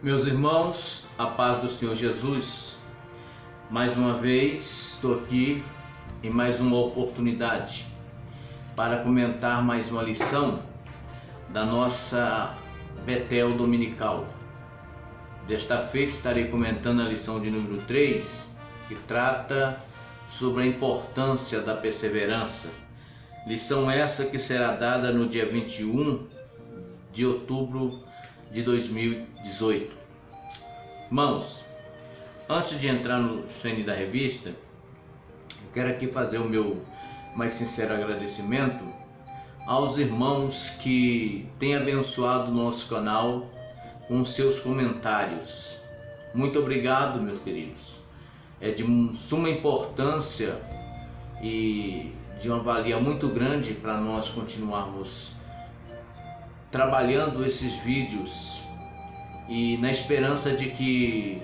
Meus irmãos, a paz do Senhor Jesus, mais uma vez estou aqui em mais uma oportunidade para comentar mais uma lição da nossa Betel Dominical. Desta feita estarei comentando a lição de número 3, que trata sobre a importância da perseverança. Lição essa que será dada no dia 21 de outubro de 2018. Irmãos, antes de entrar no CN da revista, eu quero aqui fazer o meu mais sincero agradecimento aos irmãos que têm abençoado o nosso canal com seus comentários. Muito obrigado, meus queridos. É de suma importância e de uma valia muito grande para nós continuarmos trabalhando esses vídeos e na esperança de que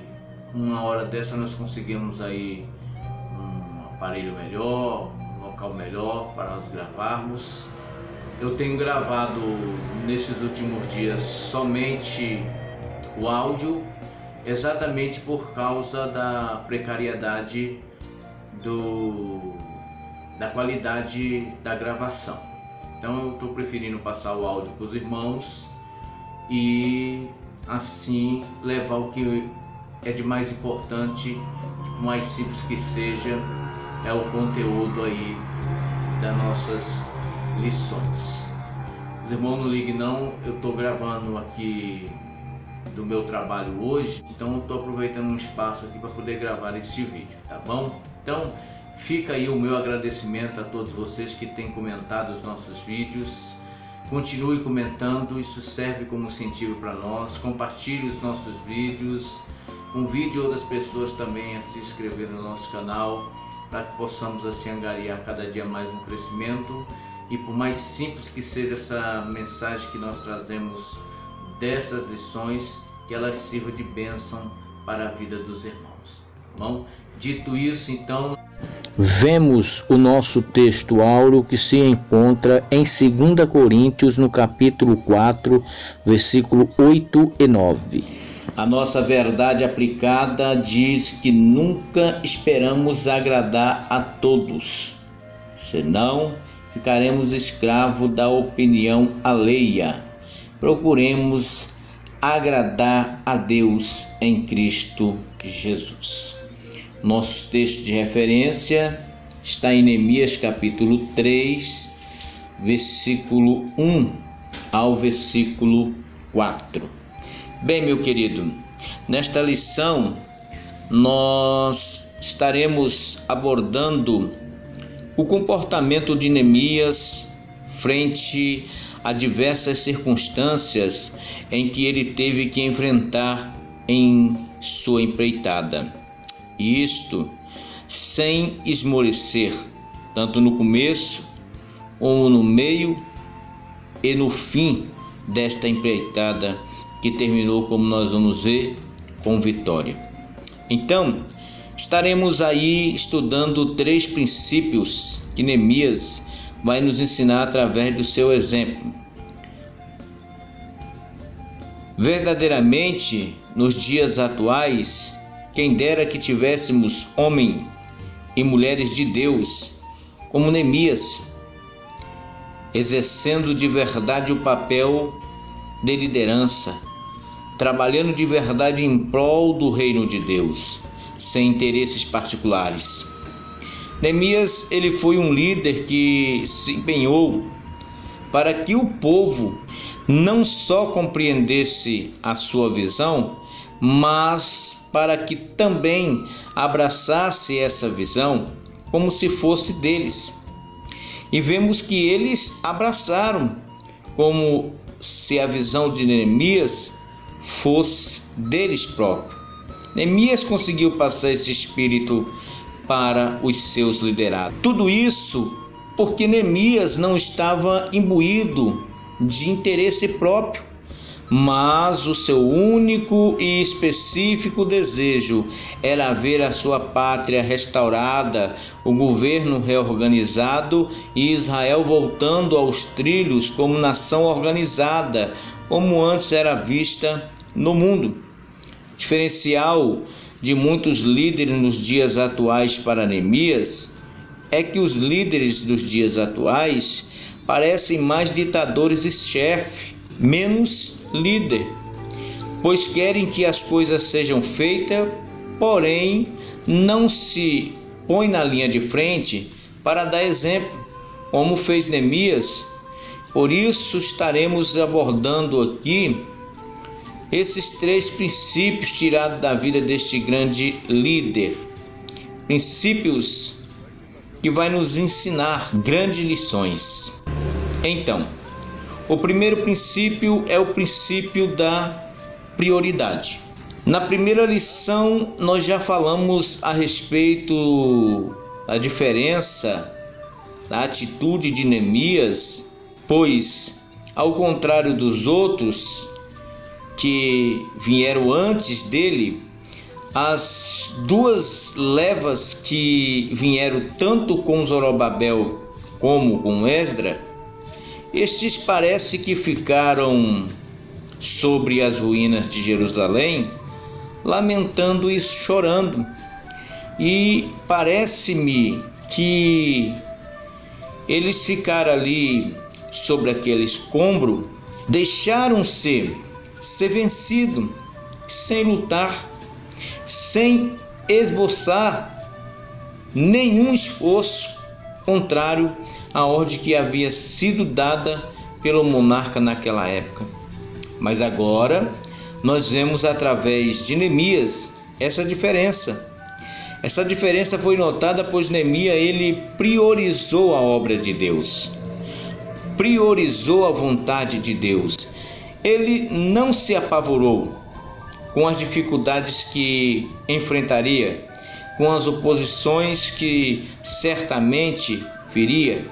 uma hora dessa nós conseguimos aí um aparelho melhor, um local melhor para nós gravarmos. Eu tenho gravado nesses últimos dias somente o áudio, exatamente por causa da precariedade da qualidade da gravação. Então eu estou preferindo passar o áudio para os irmãos e assim levar o que é de mais importante, mais simples que seja, é o conteúdo aí das nossas lições. Os irmãos não liguem não, eu estou gravando aqui do meu trabalho hoje, então eu estou aproveitando um espaço aqui para poder gravar esse vídeo, tá bom? Então fica aí o meu agradecimento a todos vocês que têm comentado os nossos vídeos. Continue comentando, isso serve como incentivo para nós. Compartilhe os nossos vídeos, convide outras pessoas também a se inscrever no nosso canal, para que possamos assim angariar cada dia mais um crescimento. E por mais simples que seja essa mensagem que nós trazemos dessas lições, que elas sirvam de bênção para a vida dos irmãos, tá bom? Dito isso, então, vemos o nosso texto áureo que se encontra em 2 Coríntios, no capítulo 4, versículo 8 e 9. A nossa verdade aplicada diz que nunca esperamos agradar a todos, senão ficaremos escravos da opinião alheia. Procuremos agradar a Deus em Cristo Jesus. Nosso texto de referência está em Neemias capítulo 3, versículo 1 ao versículo 4. Bem, meu querido, nesta lição nós estaremos abordando o comportamento de Neemias frente a diversas circunstâncias em que ele teve que enfrentar em sua empreitada. Isto sem esmorecer, tanto no começo, como no meio e no fim desta empreitada, que terminou, como nós vamos ver, com vitória. Então, estaremos aí estudando 3 princípios que Neemias vai nos ensinar através do seu exemplo. Verdadeiramente, nos dias atuais, quem dera que tivéssemos homens e mulheres de Deus como Neemias, exercendo de verdade o papel de liderança, trabalhando de verdade em prol do reino de Deus, sem interesses particulares. Neemias, ele foi um líder que se empenhou para que o povo não só compreendesse a sua visão, mas para que também abraçasse essa visão como se fosse deles. E vemos que eles abraçaram como se a visão de Neemias fosse deles próprios. Neemias conseguiu passar esse espírito para os seus liderados. Tudo isso porque Neemias não estava imbuído de interesse próprio, mas o seu único e específico desejo era ver a sua pátria restaurada, o governo reorganizado e Israel voltando aos trilhos como nação organizada, como antes era vista no mundo. diferencial de muitos líderes nos dias atuais para Neemias é que os líderes dos dias atuais parecem mais ditadores e chefe, menos líder, pois querem que as coisas sejam feitas, porém não se põe na linha de frente para dar exemplo, como fez Neemias. Por isso estaremos abordando aqui esses 3 princípios tirados da vida deste grande líder, princípios que vai nos ensinar grandes lições. Então, o primeiro princípio é o princípio da prioridade. Na primeira lição, nós já falamos a respeito da diferença da atitude de Neemias, pois, ao contrário dos outros que vieram antes dele, as 2 levas que vieram tanto com Zorobabel como com Esdras, estes parece que ficaram sobre as ruínas de Jerusalém, lamentando e chorando. E parece-me que eles ficaram ali sobre aquele escombro, deixaram-se ser vencido, sem lutar, sem esboçar nenhum esforço contrário à ordem que havia sido dada pelo monarca naquela época. Mas agora nós vemos através de Neemias essa diferença. Essa diferença foi notada pois Neemias ele priorizou a obra de Deus, priorizou a vontade de Deus. Ele não se apavorou com as dificuldades que enfrentaria, com as oposições que certamente viria.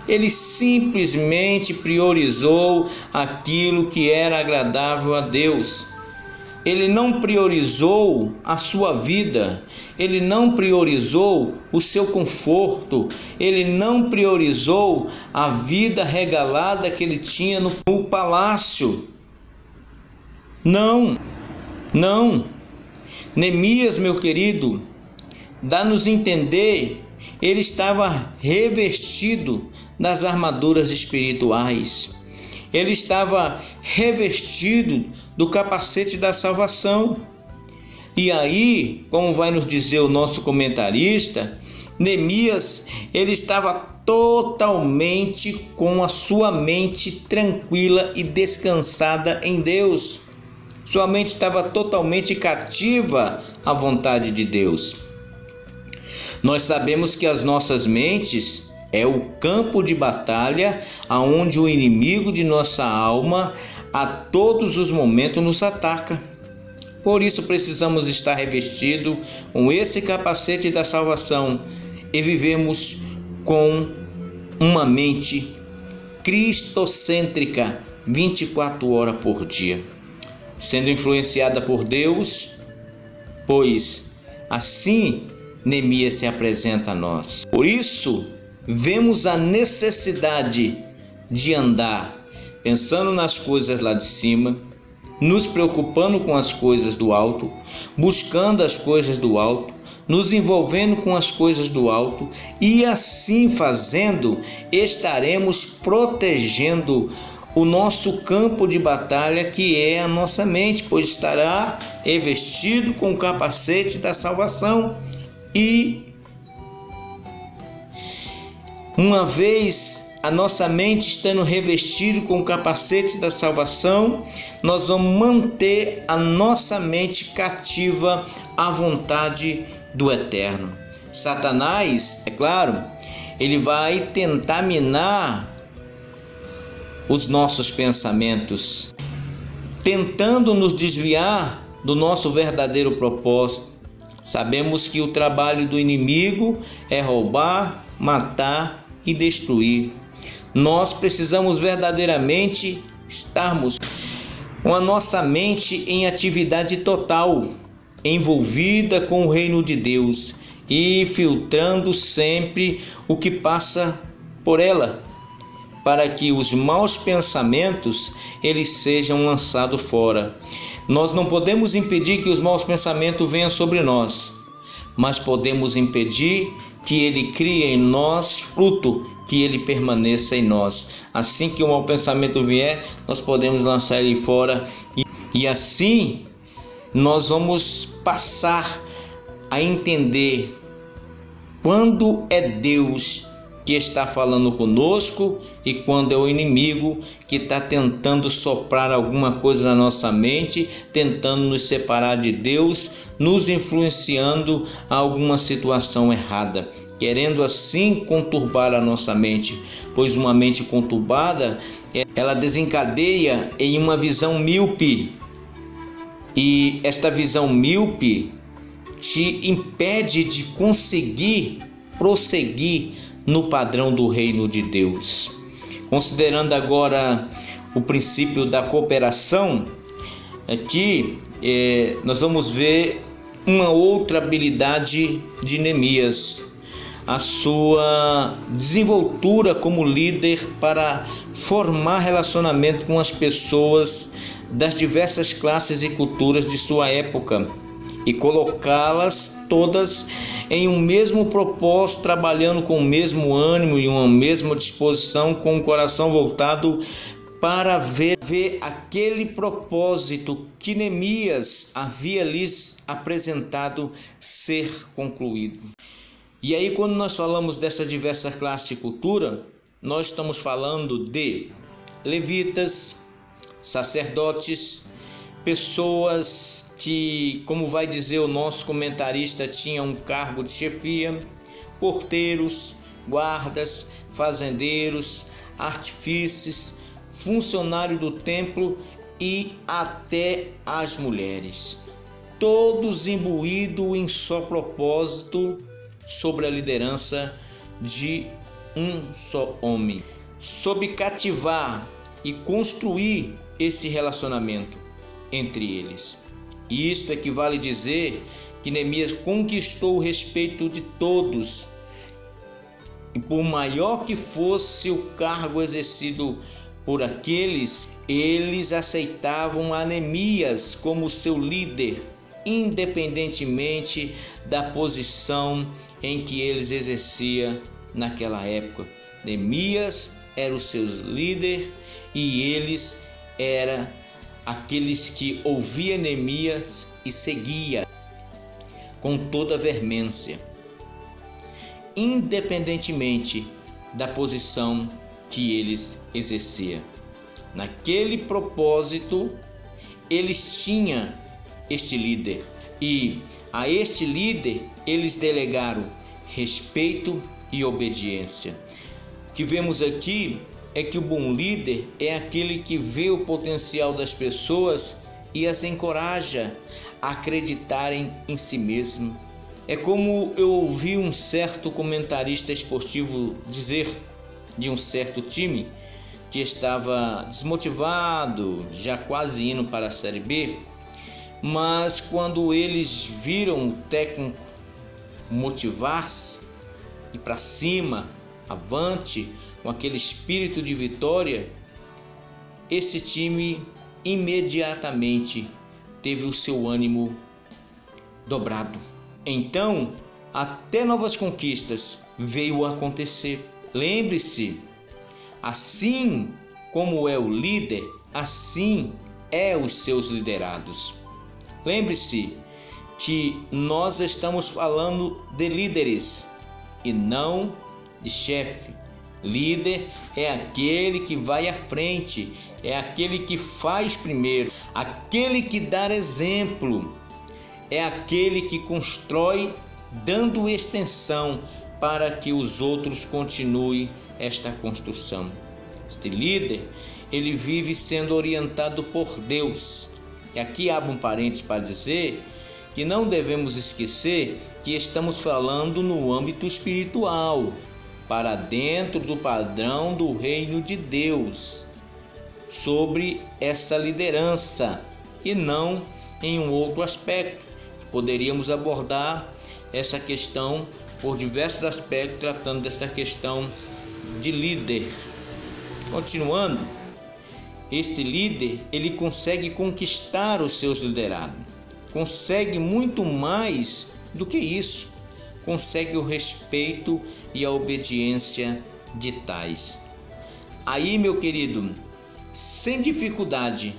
Ele simplesmente priorizou aquilo que era agradável a Deus. Ele não priorizou a sua vida, ele não priorizou o seu conforto, ele não priorizou a vida regalada que ele tinha no palácio. Não. Neemias, meu querido, dá-nos entender, ele estava revestido das armaduras espirituais. Ele estava revestido do capacete da salvação. E aí, como vai nos dizer o nosso comentarista, Neemias, ele estava totalmente com a sua mente tranquila e descansada em Deus. Sua mente estava totalmente cativa à vontade de Deus. Nós sabemos que as nossas mentes é o campo de batalha aonde o inimigo de nossa alma a todos os momentos nos ataca. Por isso precisamos estar revestidos com esse capacete da salvação e vivemos com uma mente cristocêntrica 24 horas por dia, sendo influenciada por Deus, pois assim Neemias se apresenta a nós. Por isso, vemos a necessidade de andar pensando nas coisas lá de cima, nos preocupando com as coisas do alto, buscando as coisas do alto, nos envolvendo com as coisas do alto, e assim fazendo, estaremos protegendo o nosso campo de batalha, que é a nossa mente, pois estará revestido com o capacete da salvação. E uma vez a nossa mente estando revestida com o capacete da salvação, nós vamos manter a nossa mente cativa à vontade do Eterno. Satanás, é claro, ele vai tentar minar os nossos pensamentos, tentando nos desviar do nosso verdadeiro propósito. Sabemos que o trabalho do inimigo é roubar, matar e destruir. Nós precisamos verdadeiramente estarmos com a nossa mente em atividade total, envolvida com o reino de Deus e filtrando sempre o que passa por ela, para que os maus pensamentos eles sejam lançados fora. Nós não podemos impedir que os maus pensamentos venham sobre nós, mas podemos impedir que ele crie em nós fruto, que ele permaneça em nós. Assim que o mau pensamento vier, nós podemos lançar ele fora e assim nós vamos passar a entender quando é Deus que está falando conosco e quando é o inimigo que está tentando soprar alguma coisa na nossa mente, tentando nos separar de Deus, nos influenciando a alguma situação errada, querendo assim conturbar a nossa mente, pois uma mente conturbada, ela desencadeia em uma visão míope, e esta visão míope te impede de conseguir prosseguir no padrão do reino de Deus. Considerando agora o princípio da cooperação, aqui nós vamos ver uma outra habilidade de Neemias, a sua desenvoltura como líder para formar relacionamento com as pessoas das diversas classes e culturas de sua época e colocá-las todas em um mesmo propósito, trabalhando com o mesmo ânimo e uma mesma disposição, com o coração voltado para ver aquele propósito que Neemias havia lhes apresentado ser concluído. E aí, quando nós falamos dessas diversas classes de cultura, nós estamos falando de levitas, sacerdotes, pessoas que, como vai dizer o nosso comentarista, tinham um cargo de chefia, porteiros, guardas, fazendeiros, artífices, funcionários do templo e até as mulheres, todos imbuídos em só propósito sobre a liderança de um só homem, sob cativar e construir esse relacionamento entre eles. E isto equivale a dizer que Neemias conquistou o respeito de todos, e por maior que fosse o cargo exercido por aqueles, eles aceitavam a Neemias como seu líder, independentemente da posição em que eles exerciam naquela época. Neemias era o seu líder e eles eram aqueles que ouviam Neemias e seguia com toda veemência, independentemente da posição que eles exerciam. Naquele propósito, eles tinham este líder e a este líder eles delegaram respeito e obediência. O que vemos aqui é que o bom líder é aquele que vê o potencial das pessoas e as encoraja a acreditarem em si mesmo. É como eu ouvi um certo comentarista esportivo dizer de um certo time que estava desmotivado, já quase indo para a Série B, mas quando eles viram o técnico motivar-se e para cima, avante, com aquele espírito de vitória, esse time imediatamente teve o seu ânimo dobrado. Então, até novas conquistas veio a acontecer. Lembre-se, assim como é o líder, assim é os seus liderados. Lembre-se que nós estamos falando de líderes e não de chefe. Líder é aquele que vai à frente, é aquele que faz primeiro, aquele que dá exemplo, é aquele que constrói dando extensão para que os outros continuem esta construção. Este líder, ele vive sendo orientado por Deus. E aqui abro um parênteses para dizer que não devemos esquecer que estamos falando no âmbito espiritual, para dentro do padrão do reino de Deus, sobre essa liderança e não em um outro aspecto. Poderíamos abordar essa questão por diversos aspectos, tratando dessa questão de líder. Continuando, este líder, ele consegue conquistar os seus liderados. Consegue muito mais do que isso. Consegue o respeito e a obediência de tais. Aí, meu querido, sem dificuldade,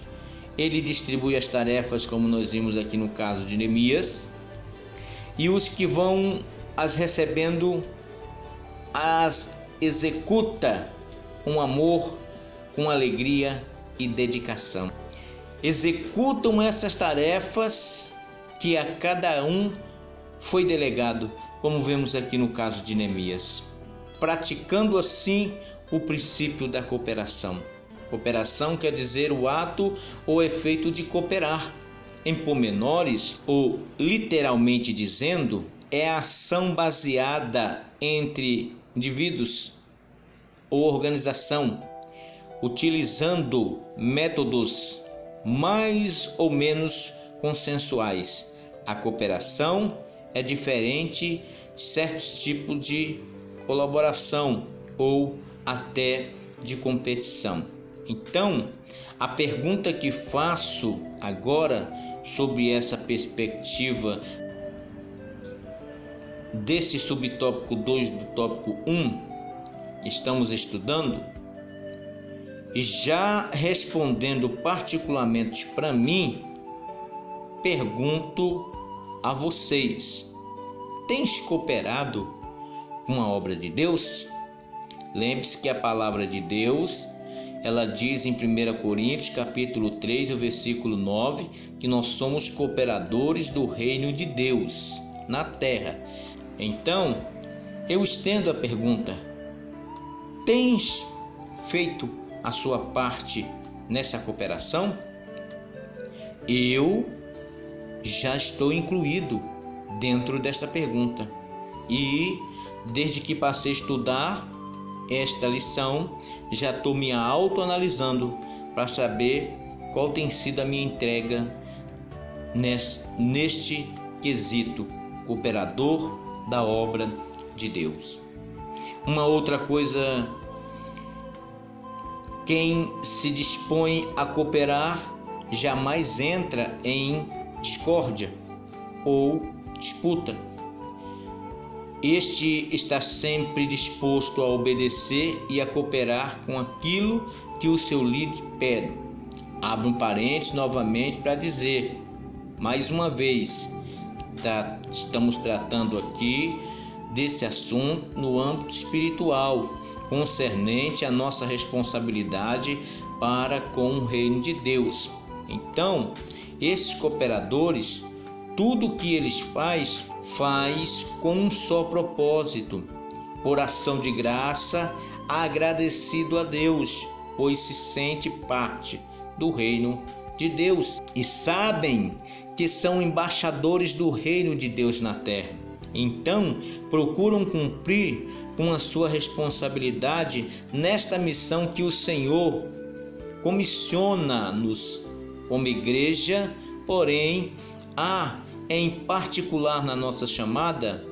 ele distribui as tarefas, como nós vimos aqui no caso de Neemias, e os que vão as recebendo, as executa com amor, com alegria e dedicação. Executam essas tarefas que a cada um foi delegado, como vemos aqui no caso de Neemias, praticando assim o princípio da cooperação. Cooperação quer dizer o ato ou efeito de cooperar. Em pormenores, ou literalmente dizendo, é a ação baseada entre indivíduos ou organização, utilizando métodos mais ou menos consensuais. A cooperação é diferente de certos tipos de colaboração ou até de competição. Então, a pergunta que faço agora sobre essa perspectiva desse subtópico 2 do tópico 1, estamos estudando, já respondendo particularmente para mim, pergunto a vocês: tens cooperado com a obra de Deus? Lembre-se que a palavra de Deus, ela diz em 1 Coríntios capítulo 3, o versículo 9, que nós somos cooperadores do reino de Deus na terra. Então, eu estendo a pergunta: tens feito a sua parte nessa cooperação? Eu já estou incluído dentro desta pergunta e desde que passei a estudar esta lição, já estou me autoanalisando para saber qual tem sido a minha entrega neste quesito, cooperador da obra de Deus. Uma outra coisa, quem se dispõe a cooperar jamais entra em discórdia ou disputa. Este está sempre disposto a obedecer e a cooperar com aquilo que o seu líder pede. Abro um parênteses novamente para dizer, mais uma vez, estamos tratando aqui desse assunto no âmbito espiritual, concernente à nossa responsabilidade para com o reino de Deus. Então, esses cooperadores, tudo o que eles faz com um só propósito, por ação de graça, agradecido a Deus, pois se sente parte do reino de Deus e sabem que são embaixadores do reino de Deus na terra. Então, procuram cumprir com a sua responsabilidade nesta missão que o Senhor comissiona-nos como igreja, porém, há em particular na nossa chamada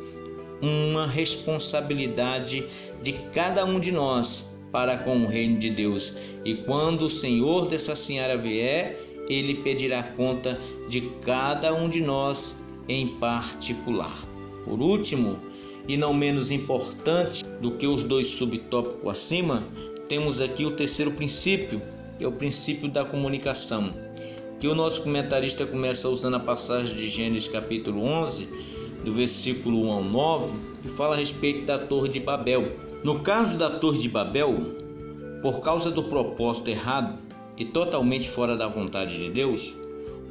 uma responsabilidade de cada um de nós para com o reino de Deus. E quando o Senhor dessa seara vier, Ele pedirá conta de cada um de nós em particular. Por último, e não menos importante do que os dois subtópicos acima, temos aqui o terceiro princípio, que é o princípio da comunicação, que o nosso comentarista começa usando a passagem de Gênesis capítulo 11, do versículo 1 ao 9, que fala a respeito da Torre de Babel. No caso da Torre de Babel, por causa do propósito errado e totalmente fora da vontade de Deus,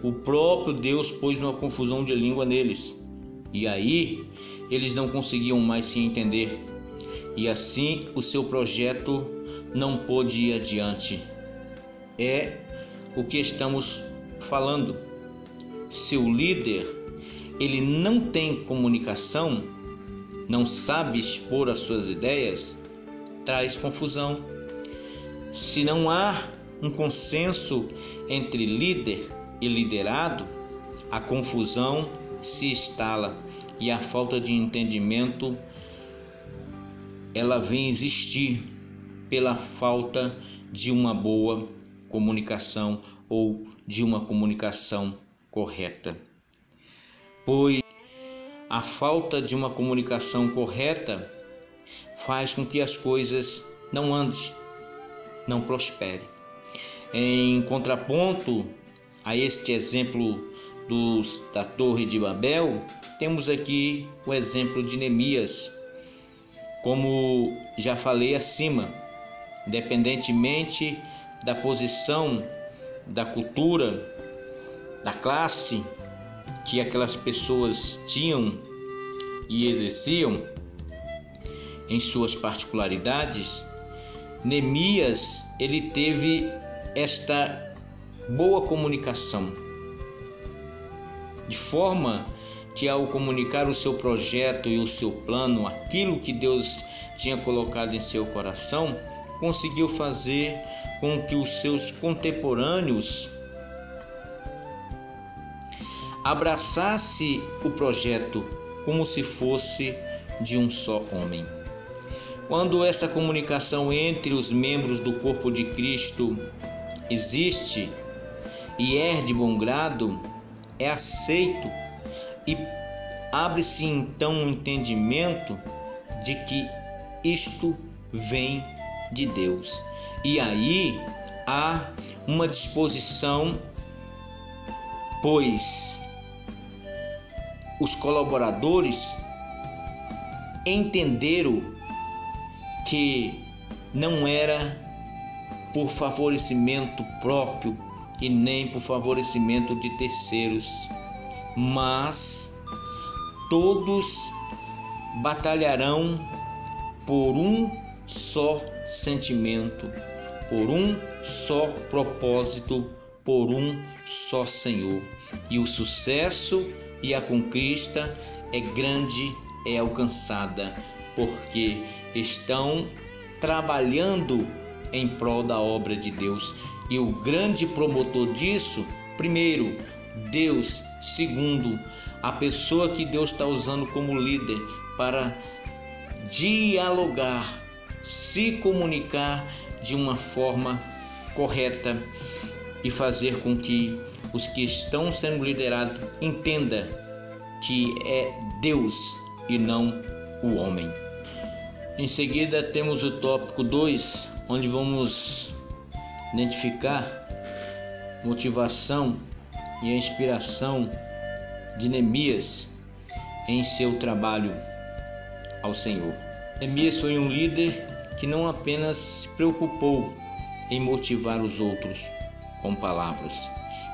o próprio Deus pôs uma confusão de língua neles. E aí, eles não conseguiam mais se entender. E assim, o seu projeto não pôde ir adiante. É o que estamos falando. Se o líder, ele não tem comunicação, não sabe expor as suas ideias, traz confusão. Se não há um consenso entre líder e liderado, a confusão se instala e a falta de entendimento ela vem existir pela falta de uma boa comunicação ou de uma comunicação correta. Pois a falta de uma comunicação correta faz com que as coisas não andem, não prosperem. Em contraponto a este exemplo da Torre de Babel, temos aqui o exemplo de Neemias. Como já falei acima, independentemente da posição, da cultura, da classe que aquelas pessoas tinham e exerciam em suas particularidades, Neemias ele teve esta boa comunicação, de forma que ao comunicar o seu projeto e o seu plano, aquilo que Deus tinha colocado em seu coração, conseguiu fazer com que os seus contemporâneos abraçassem o projeto como se fosse de um só homem. Quando essa comunicação entre os membros do corpo de Cristo existe e é de bom grado, é aceito e abre-se então um entendimento de que isto vem de Deus. E aí há uma disposição, pois os colaboradores entenderam que não era por favorecimento próprio e nem por favorecimento de terceiros, mas todos batalharão por um só sentimento, por um só propósito, por um só Senhor. E o sucesso e a conquista é grande, é alcançada, porque estão trabalhando em prol da obra de Deus. E o grande promotor disso, primeiro, Deus. Segundo, a pessoa que Deus está usando como líder para dialogar, se comunicar de uma forma correta e fazer com que os que estão sendo liderados entendam que é Deus e não o homem. Em seguida temos o tópico 2, onde vamos identificar motivação e a inspiração de Neemias em seu trabalho ao Senhor. Neemias foi um líder que não apenas se preocupou em motivar os outros com palavras,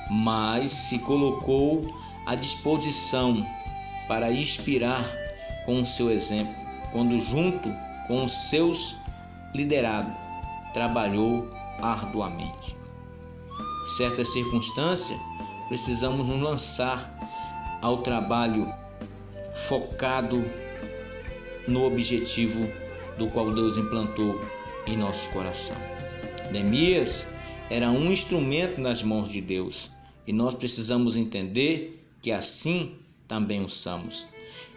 mas se colocou à disposição para inspirar com o seu exemplo, quando junto com os seus liderados trabalhou arduamente. Em certa circunstância, precisamos nos lançar ao trabalho focado no objetivo do qual Deus implantou em nosso coração. Neemias era um instrumento nas mãos de Deus e nós precisamos entender que assim também o somos.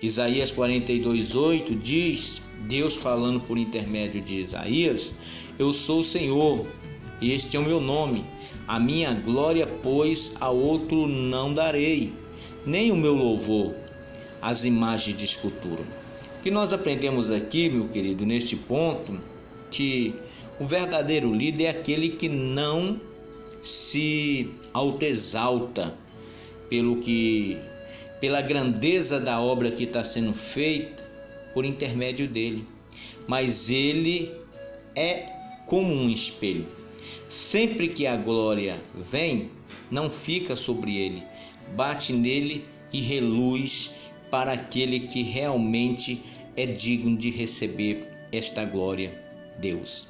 Isaías 42:8 diz, Deus falando por intermédio de Isaías: eu sou o Senhor e este é o meu nome, a minha glória, pois, a outro não darei, nem o meu louvor às imagens de escultura. O que nós aprendemos aqui, meu querido, neste ponto, que o verdadeiro líder é aquele que não se autoexalta pela grandeza da obra que está sendo feita por intermédio dele, mas ele é como um espelho. Sempre que a glória vem, não fica sobre ele, bate nele e reluz para aquele que realmente é digno de receber esta glória, Deus.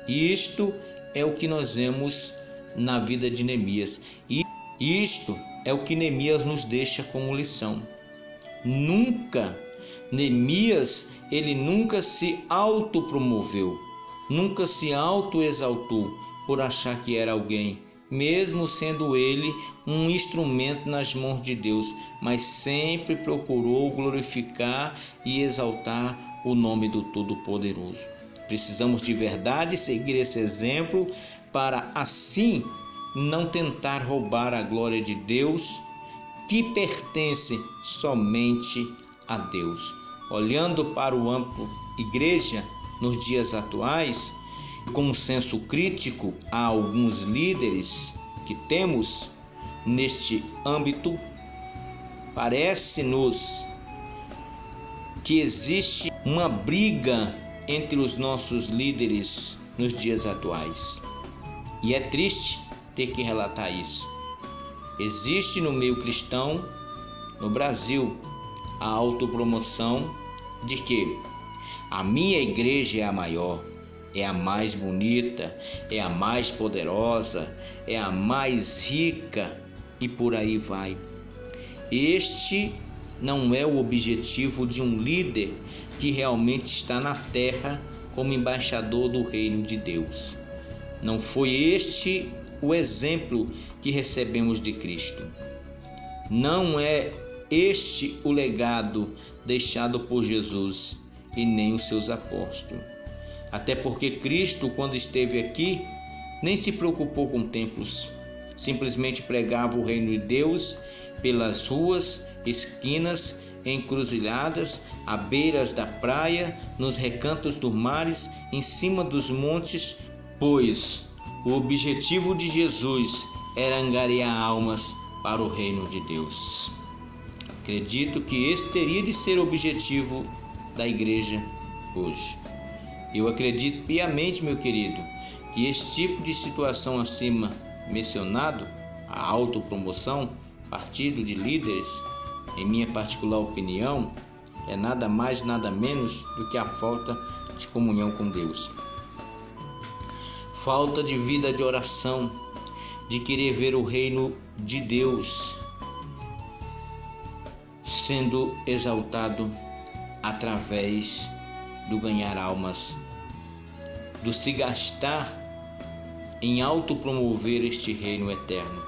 E isto é o que nós vemos na vida de Neemias. E isto é o que Neemias nos deixa como lição. Neemias, ele nunca se autopromoveu, nunca se autoexaltou por achar que era alguém, mesmo sendo ele um instrumento nas mãos de Deus, mas sempre procurou glorificar e exaltar o nome do Todo-Poderoso. Precisamos de verdade seguir esse exemplo para assim não tentar roubar a glória de Deus, que pertence somente a Deus. Olhando para o amplo igreja nos dias atuais, com um senso crítico a alguns líderes que temos neste âmbito, parece-nos que existe uma briga entre os nossos líderes nos dias atuais. E é triste ter que relatar isso. Existe no meio cristão, no Brasil, a autopromoção de que a minha igreja é a maior, é a mais bonita, é a mais poderosa, é a mais rica e por aí vai. Este não é o objetivo de um líder que realmente está na terra como embaixador do reino de Deus. Não foi este o exemplo que recebemos de Cristo. Não é este o legado deixado por Jesus e nem os seus apóstolos. Até porque Cristo, quando esteve aqui, nem se preocupou com templos. Simplesmente pregava o reino de Deus pelas ruas, esquinas, encruzilhadas, à beiras da praia, nos recantos dos mares, em cima dos montes, pois o objetivo de Jesus era angariar almas para o reino de Deus. Acredito que esse teria de ser o objetivo da igreja hoje. Eu acredito piamente, meu querido, que esse tipo de situação acima mencionado, a autopromoção, partido de líderes, em minha particular opinião, é nada mais, nada menos do que a falta de comunhão com Deus. Falta de vida de oração, de querer ver o reino de Deus sendo exaltado através do ganhar almas, do se gastar em autopromover este reino eterno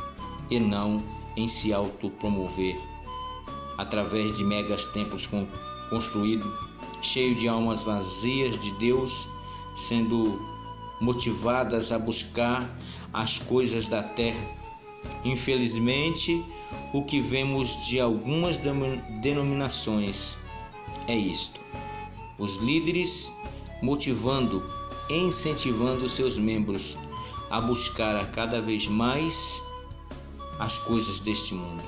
e não em se autopromover através de megas templos construídos, cheio de almas vazias de Deus, sendo motivadas a buscar as coisas da terra. Infelizmente, o que vemos de algumas denominações é isto: os líderes motivando e incentivando seus membros a buscar a cada vez mais as coisas deste mundo.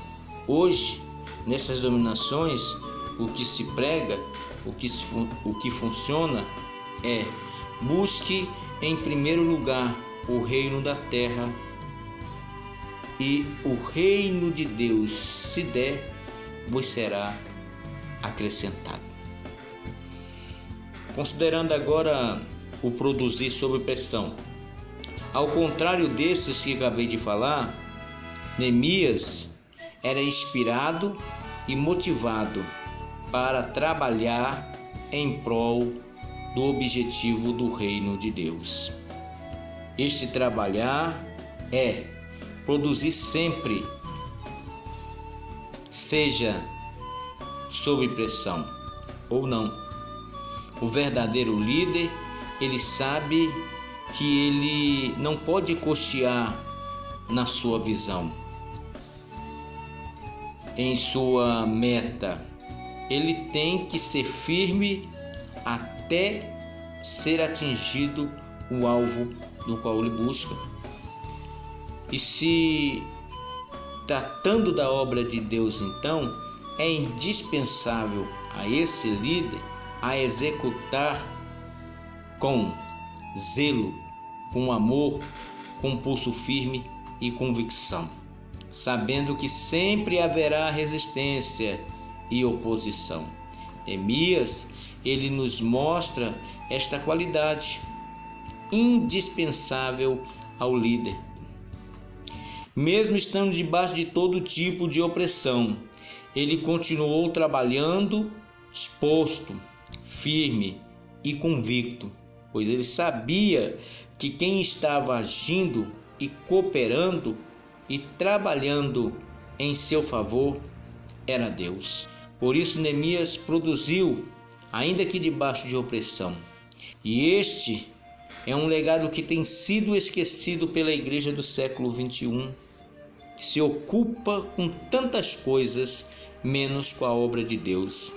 Hoje, nessas denominações, o que se prega, o que funciona é: busque em primeiro lugar o reino da terra e o reino de Deus, se der, vos será acrescentado. Considerando agora o produzir sob pressão, ao contrário desses que acabei de falar, Neemias era inspirado e motivado para trabalhar em prol do objetivo do reino de Deus. Este trabalhar é produzir sempre, seja sob pressão ou não. O verdadeiro líder, ele sabe que ele não pode costear na sua visão, em sua meta. Ele tem que ser firme até ser atingido o alvo no qual ele busca. E se tratando da obra de Deus, então, é indispensável a esse líder a executar com zelo, com amor, com pulso firme e convicção, sabendo que sempre haverá resistência e oposição. Neemias, ele nos mostra esta qualidade indispensável ao líder. Mesmo estando debaixo de todo tipo de opressão, ele continuou trabalhando, disposto, firme e convicto, pois ele sabia que quem estava agindo e cooperando e trabalhando em seu favor era Deus. Por isso Neemias produziu, ainda que debaixo de opressão. E este É um legado que tem sido esquecido pela igreja do século XXI, que se ocupa com tantas coisas, menos com a obra de Deus.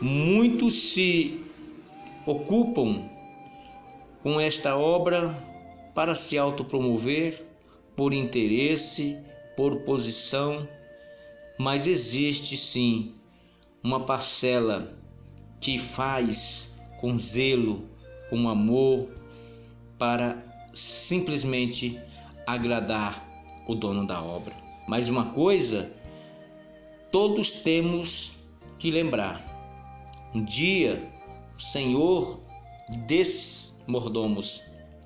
Muitos se ocupam com esta obra para se autopromover, por interesse, por posição, mas existe sim uma parcela que faz com zelo, com amor, para simplesmente agradar o dono da obra. Mas uma coisa, todos temos que lembrar: um dia o Senhor desses mordomos,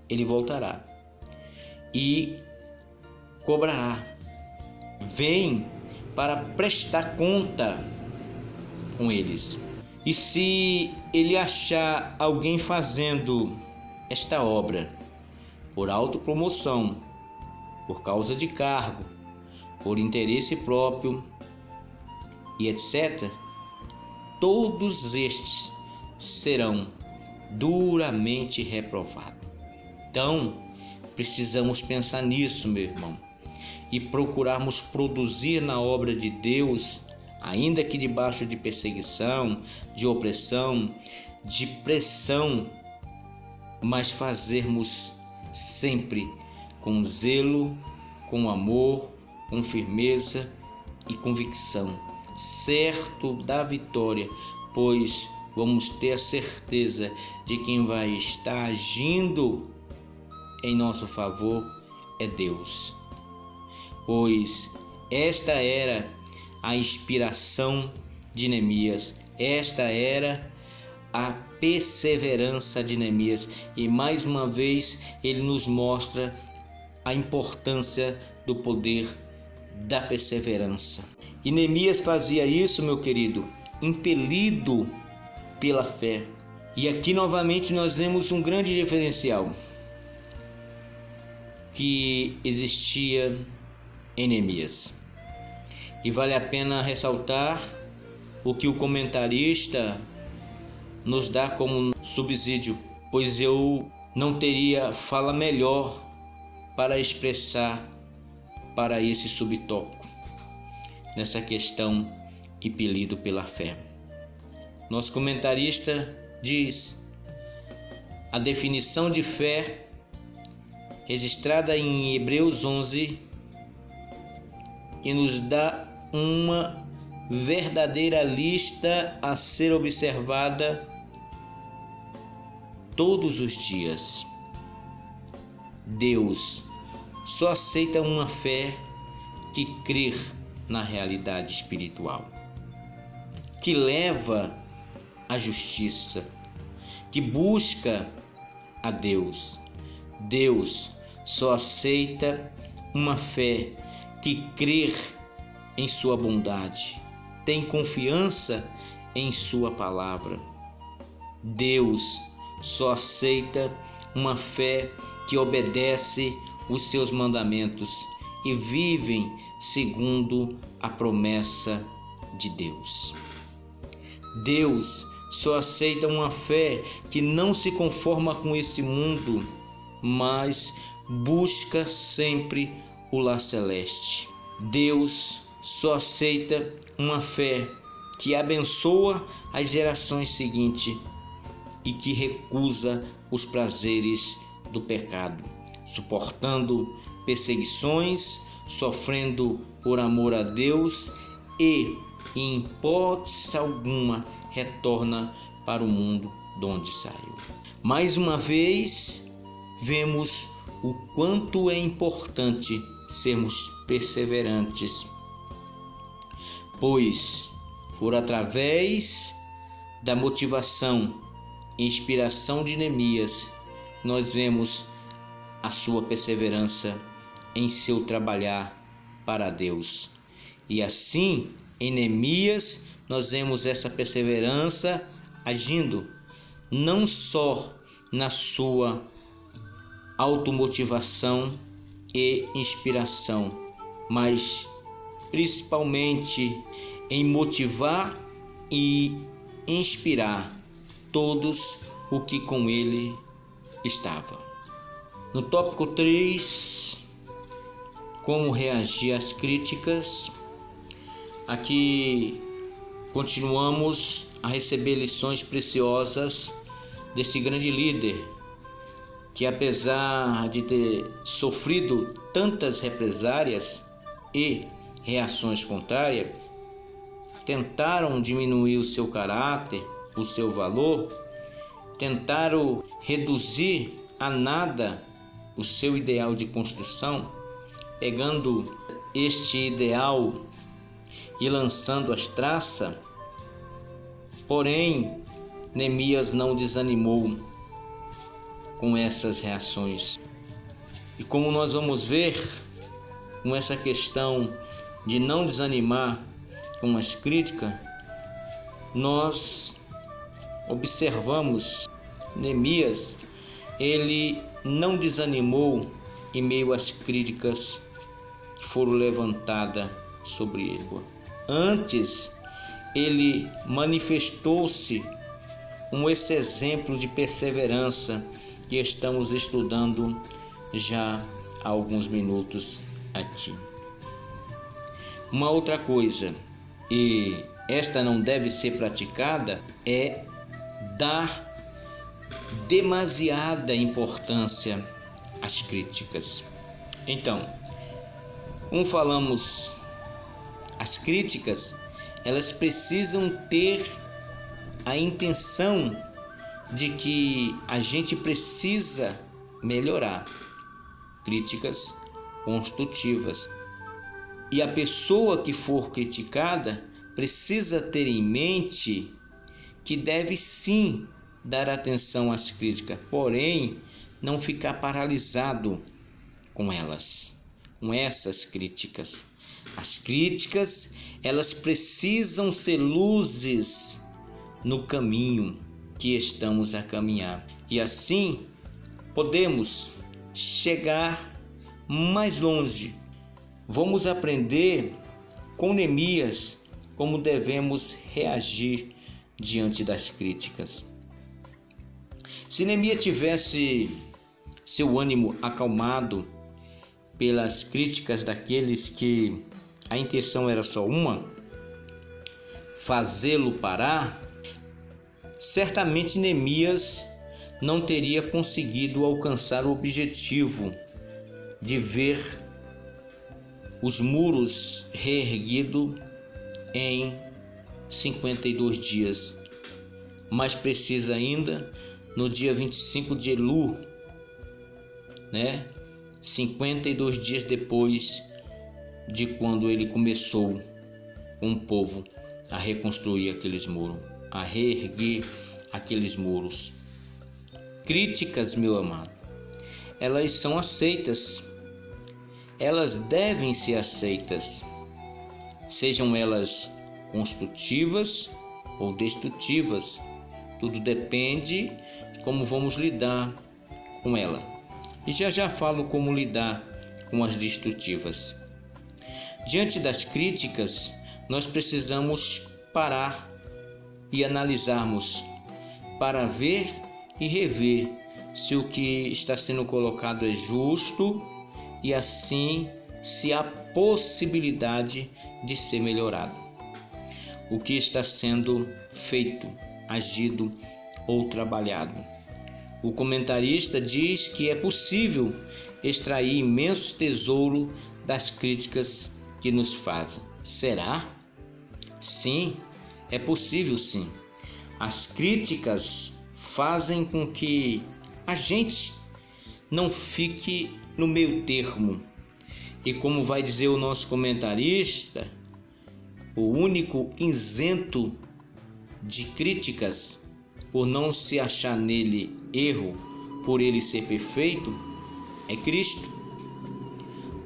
ele voltará e cobrará. Vem para prestar conta com eles. E se ele achar alguém fazendo esta obra por autopromoção, por causa de cargo, por interesse próprio e etc., todos estes serão duramente reprovados. Então, precisamos pensar nisso, meu irmão, e procurarmos produzir na obra de Deus, ainda que debaixo de perseguição, de opressão, de pressão, mas fazermos sempre com zelo, com amor, com firmeza e convicção, certo da vitória, pois vamos ter a certeza de que quem vai estar agindo em nosso favor é Deus. Pois esta era a inspiração de Neemias, esta era a perseverança de Neemias, e mais uma vez ele nos mostra a importância do poder da perseverança. E Neemias fazia isso, meu querido, impelido pela fé. E aqui novamente nós vemos um grande diferencial que existia em Neemias. E vale a pena ressaltar o que o comentarista nos dá como subsídio, pois eu não teria fala melhor para expressar para esse subtópico, nessa questão impelido pela fé. Nosso comentarista diz: a definição de fé registrada em Hebreus 11, que nos dá uma verdadeira lista a ser observada todos os dias. Deus só aceita uma fé que crê na realidade espiritual, que leva à justiça, que busca a Deus. Deus só aceita uma fé que crê em sua bondade, tem confiança em sua palavra. Deus só aceita uma fé que obedece os seus mandamentos e vivem segundo a promessa de Deus. Deus só aceita uma fé que não se conforma com esse mundo, mas busca sempre o lar celeste. Deus só aceita uma fé que abençoa as gerações seguintes e que recusa os prazeres do pecado, suportando perseguições, sofrendo por amor a Deus e, em hipótese alguma, retorna para o mundo de onde saiu. Mais uma vez, vemos o quanto é importante sermos perseverantes, pois por através da motivação e inspiração de Neemias, nós vemos a sua perseverança em seu trabalhar para Deus. E assim, em Neemias, nós vemos essa perseverança agindo não só na sua automotivação e inspiração, mas principalmente em motivar e inspirar todos o que com ele estava. No tópico 3, como reagir às críticas. Aqui continuamos a receber lições preciosas desse grande líder, que apesar de ter sofrido tantas represárias e reações contrárias, tentaram diminuir o seu caráter, o seu valor, tentaram reduzir a nada o seu ideal de construção, pegando este ideal e lançando as traças. Porém, Neemias não desanimou com essas reações. E como nós vamos ver, com essa questão de não desanimar com as críticas, nós observamos Neemias, ele não desanimou em meio às críticas que foram levantadas sobre ele. Antes, ele manifestou-se esse exemplo de perseverança que estamos estudando já há alguns minutos aqui. Uma outra coisa, e esta não deve ser praticada, é dar demasiada importância às críticas. Então, como falamos, as críticas, elas precisam ter a intenção de que a gente precisa melhorar. Críticas construtivas. E a pessoa que for criticada precisa ter em mente que deve sim dar atenção às críticas, porém não ficar paralisado com elas, com essas críticas. As críticas, elas precisam ser luzes no caminho que estamos a caminhar. E assim podemos chegar mais longe. Vamos aprender com Neemias como devemos reagir diante das críticas. Se Neemias tivesse seu ânimo acalmado pelas críticas daqueles que a intenção era só uma, fazê-lo parar, certamente Neemias não teria conseguido alcançar o objetivo de ver os muros reerguidos em 52 dias. Mais precisa ainda, no dia 25 de Elul, 52 dias depois de quando ele começou com o povo a reconstruir aqueles muros, a reerguer aqueles muros. Críticas, meu amado, elas são aceitas, elas devem ser aceitas, sejam elas construtivas ou destrutivas, tudo depende de como vamos lidar com ela. E já falo como lidar com as destrutivas. Diante das críticas, nós precisamos parar e analisarmos para ver e rever se o que está sendo colocado é justo e assim se há possibilidade de ser melhorado. O que está sendo feito, agido ou trabalhado. O comentarista diz que é possível extrair imenso tesouro das críticas que nos fazem. Será? Sim, é possível sim. As críticas fazem com que a gente não fique no meio termo. E como vai dizer o nosso comentarista, o único isento de críticas, por não se achar nele erro, por ele ser perfeito, é Cristo.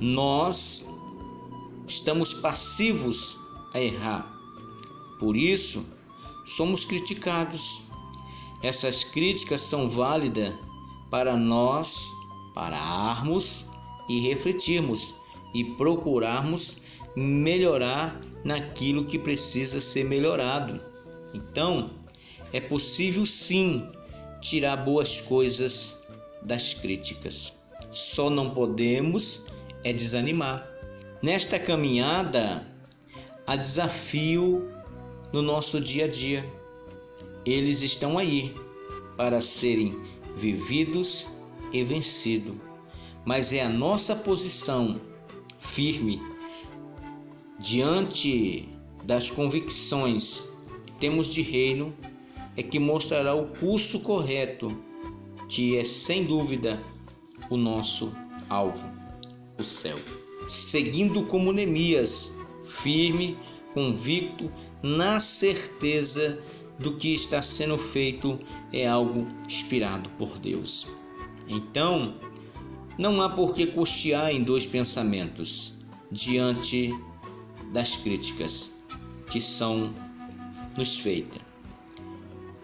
Nós estamos passivos a errar, por isso somos criticados. Essas críticas são válidas para nós pararmos e refletirmos e procurarmos melhorar naquilo que precisa ser melhorado. Então, é possível sim tirar boas coisas das críticas. Só não podemos desanimar. Nesta caminhada, há desafio no nosso dia a dia. Eles estão aí para serem vividos e vencidos. Mas é a nossa posição firme diante das convicções que temos de reino é que mostrará o curso correto, que é sem dúvida o nosso alvo, o céu. Seguindo como Neemias, firme, convicto, na certeza do que está sendo feito é algo inspirado por Deus. Então, não há por que cochear em dois pensamentos diante das críticas que são nos feitas,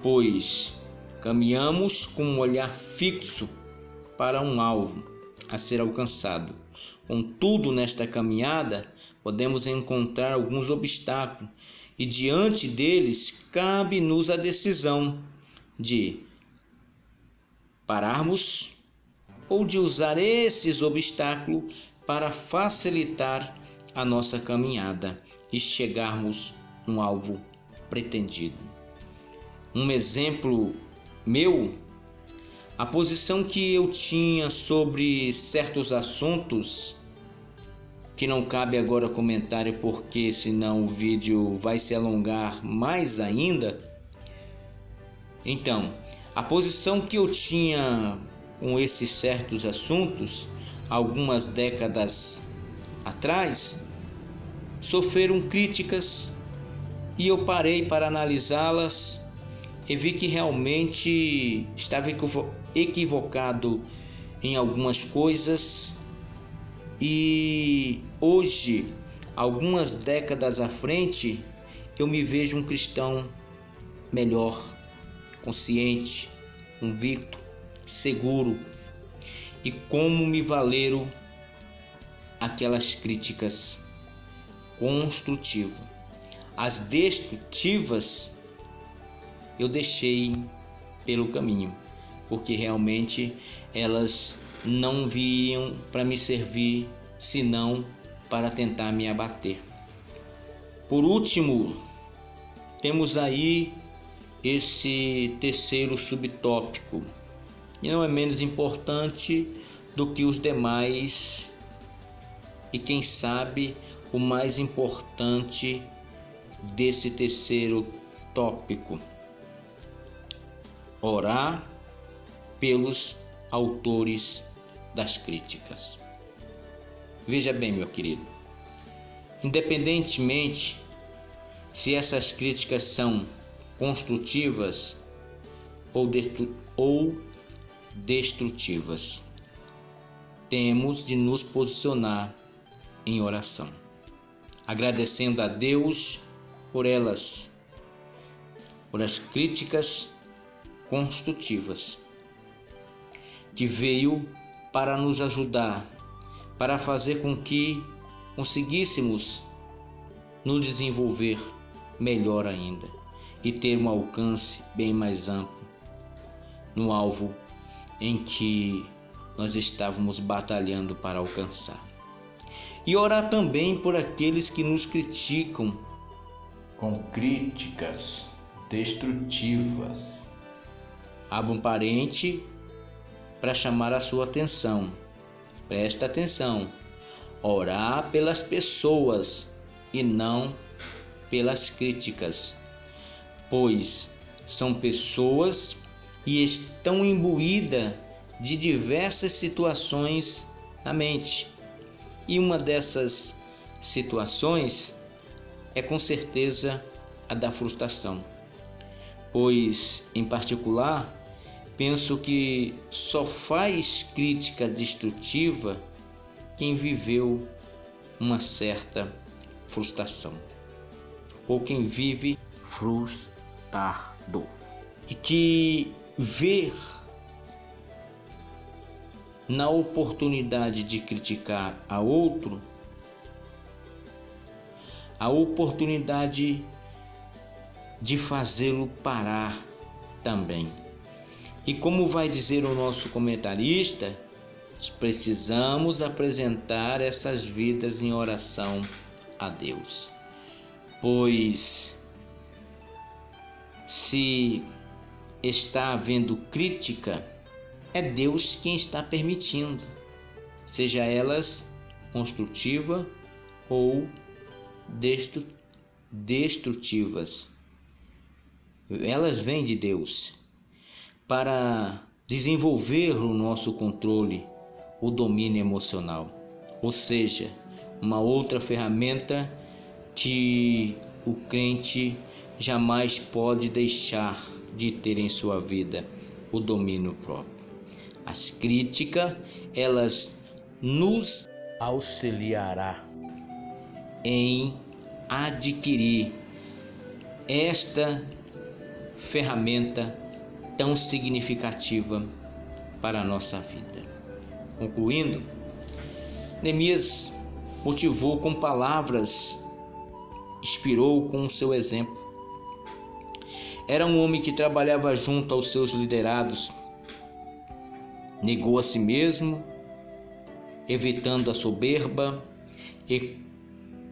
pois caminhamos com um olhar fixo para um alvo a ser alcançado. Contudo, nesta caminhada, podemos encontrar alguns obstáculos e diante deles cabe-nos a decisão de pararmos ou de usar esses obstáculos para facilitar a nossa caminhada e chegarmos no alvo pretendido. Um exemplo meu, a posição que eu tinha sobre certos assuntos, que não cabe agora comentário porque senão o vídeo vai se alongar mais ainda. Então, a posição que eu tinha com esses certos assuntos, algumas décadas atrás, sofreram críticas e eu parei para analisá-las e vi que realmente estava equivocado em algumas coisas. E hoje, algumas décadas à frente, eu me vejo um cristão melhor, consciente, convicto, seguro. E como me valeram aquelas críticas construtivas. As destrutivas eu deixei pelo caminho, porque realmente elas não vinham para me servir, senão para tentar me abater. Por último, temos aí esse terceiro subtópico, e não é menos importante do que os demais, e quem sabe o mais importante desse terceiro tópico: orar pelos autores das críticas. Veja bem, meu querido, independentemente se essas críticas são construtivas ou destrutivas, temos de nos posicionar em oração, agradecendo a Deus por elas, por as críticas construtivas, que veio para nos ajudar, para fazer com que conseguíssemos nos desenvolver melhor ainda e ter um alcance bem mais amplo no alvo em que nós estávamos batalhando para alcançar. E orar também por aqueles que nos criticam com críticas destrutivas. Abra um parente para chamar a sua atenção. Presta atenção. Orar pelas pessoas e não pelas críticas, pois são pessoas e estão imbuídas de diversas situações na mente. E uma dessas situações é com certeza a da frustração, pois, em particular, penso que só faz crítica destrutiva quem viveu uma certa frustração, ou quem vive frustrado, e que vê na oportunidade de criticar a outro a oportunidade de fazê-lo parar também. E como vai dizer o nosso comentarista, precisamos apresentar essas vidas em oração a Deus. Pois se está havendo crítica, é Deus quem está permitindo, seja elas construtivas ou destrutivas. Elas vêm de Deus para desenvolver o nosso controle, o domínio emocional, ou seja, uma outra ferramenta que o crente jamais pode deixar de ter em sua vida, o domínio próprio. As críticas, elas nos auxiliará em adquirir esta ferramenta tão significativa para a nossa vida. Concluindo, Neemias motivou com palavras, inspirou com o seu exemplo. Era um homem que trabalhava junto aos seus liderados, negou a si mesmo, evitando a soberba e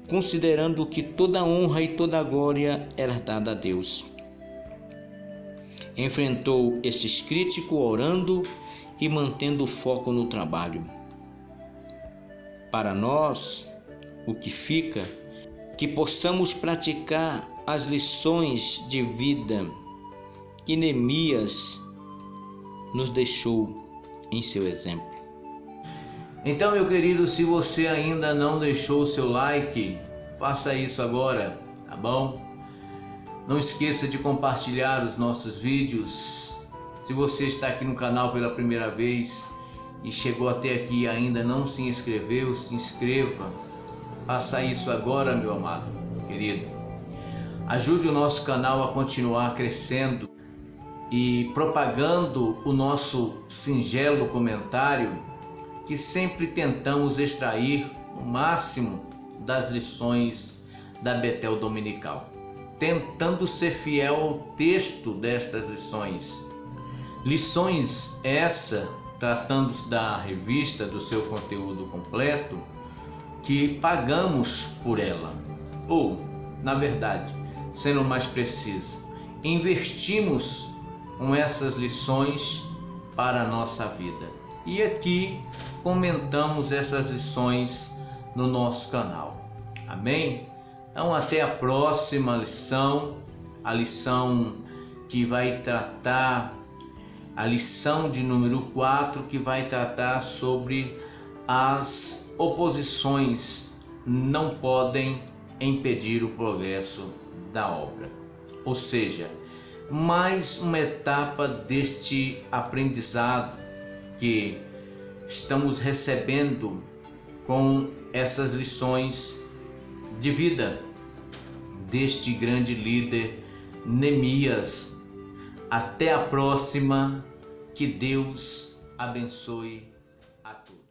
considerando que toda honra e toda glória era dada a Deus. Enfrentou esses críticos orando e mantendo o foco no trabalho. Para nós, o que fica, que possamos praticar as lições de vida que Neemias nos deixou em seu exemplo. Então, meu querido, se você ainda não deixou o seu like, faça isso agora, tá bom? Não esqueça de compartilhar os nossos vídeos. Se você está aqui no canal pela primeira vez e chegou até aqui e ainda não se inscreveu, se inscreva. Faça isso agora, meu amado, querido. Ajude o nosso canal a continuar crescendo e propagando o nosso singelo comentário, que sempre tentamos extrair o máximo das lições da Betel Dominical, tentando ser fiel ao texto destas lições. Lições essa, tratando-se da revista, do seu conteúdo completo, que pagamos por ela, ou, na verdade, sendo mais preciso, investimos com essas lições para a nossa vida. E aqui comentamos essas lições no nosso canal. Amém? Então até a próxima lição, a lição que vai tratar, a lição de número 4, que vai tratar sobre as oposições não podem impedir o progresso da obra. Ou seja, mais uma etapa deste aprendizado que estamos recebendo com essas lições de vida deste grande líder Neemias. Até a próxima, que Deus abençoe a todos.